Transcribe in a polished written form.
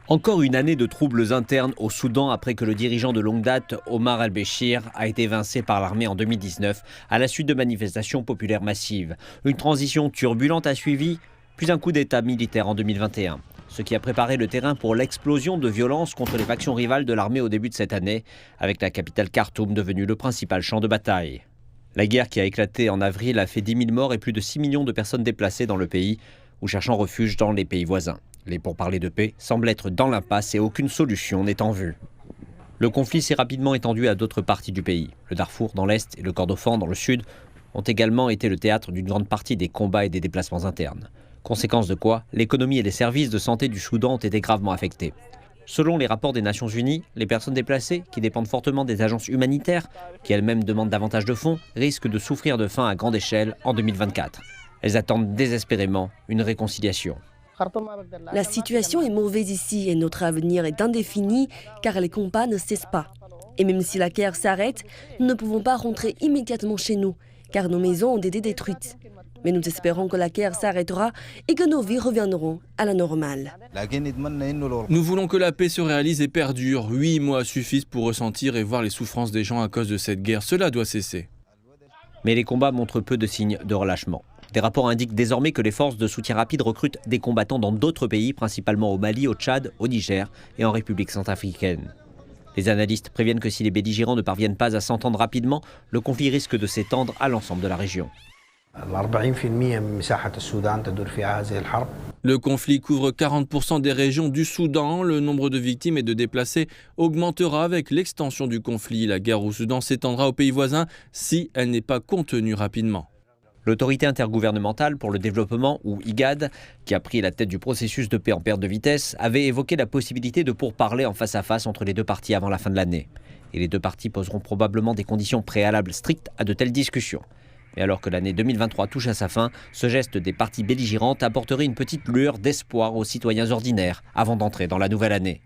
Encore une année de troubles internes au Soudan après que le dirigeant de longue date, Omar al-Béchir, a été évincé par l'armée en 2019 à la suite de manifestations populaires massives. Une transition turbulente a suivi, puis un coup d'État militaire en 2021. Ce qui a préparé le terrain pour l'explosion de violence contre les factions rivales de l'armée au début de cette année, avec la capitale Khartoum devenue le principal champ de bataille. La guerre qui a éclaté en avril a fait 10 000 morts et plus de 6 millions de personnes déplacées dans le pays ou cherchant refuge dans les pays voisins. Les pourparlers de paix semblent être dans l'impasse et aucune solution n'est en vue. Le conflit s'est rapidement étendu à d'autres parties du pays. Le Darfour dans l'est et le Kordofan dans le sud ont également été le théâtre d'une grande partie des combats et des déplacements internes. Conséquence de quoi, l'économie et les services de santé du Soudan ont été gravement affectés. Selon les rapports des Nations Unies, les personnes déplacées, qui dépendent fortement des agences humanitaires, qui elles-mêmes demandent davantage de fonds, risquent de souffrir de faim à grande échelle en 2024. Elles attendent désespérément une réconciliation. La situation est mauvaise ici et notre avenir est indéfini car les combats ne cessent pas. Et même si la guerre s'arrête, nous ne pouvons pas rentrer immédiatement chez nous car nos maisons ont été détruites. Mais nous espérons que la guerre s'arrêtera et que nos vies reviendront à la normale. Nous voulons que la paix se réalise et perdure. 8 mois suffisent pour ressentir et voir les souffrances des gens à cause de cette guerre. Cela doit cesser. Mais les combats montrent peu de signes de relâchement. Des rapports indiquent désormais que les forces de soutien rapide recrutent des combattants dans d'autres pays, principalement au Mali, au Tchad, au Niger et en République centrafricaine. Les analystes préviennent que si les belligérants ne parviennent pas à s'entendre rapidement, le conflit risque de s'étendre à l'ensemble de la région. Le conflit couvre 40% des régions du Soudan. Le nombre de victimes et de déplacés augmentera avec l'extension du conflit. La guerre au Soudan s'étendra aux pays voisins si elle n'est pas contenue rapidement. L'autorité intergouvernementale pour le développement, ou IGAD, qui a pris la tête du processus de paix en perte de vitesse, avait évoqué la possibilité de pourparlers en face à face entre les deux parties avant la fin de l'année. Et les deux parties poseront probablement des conditions préalables strictes à de telles discussions. Mais alors que l'année 2023 touche à sa fin, ce geste des parties belligérantes apporterait une petite lueur d'espoir aux citoyens ordinaires avant d'entrer dans la nouvelle année.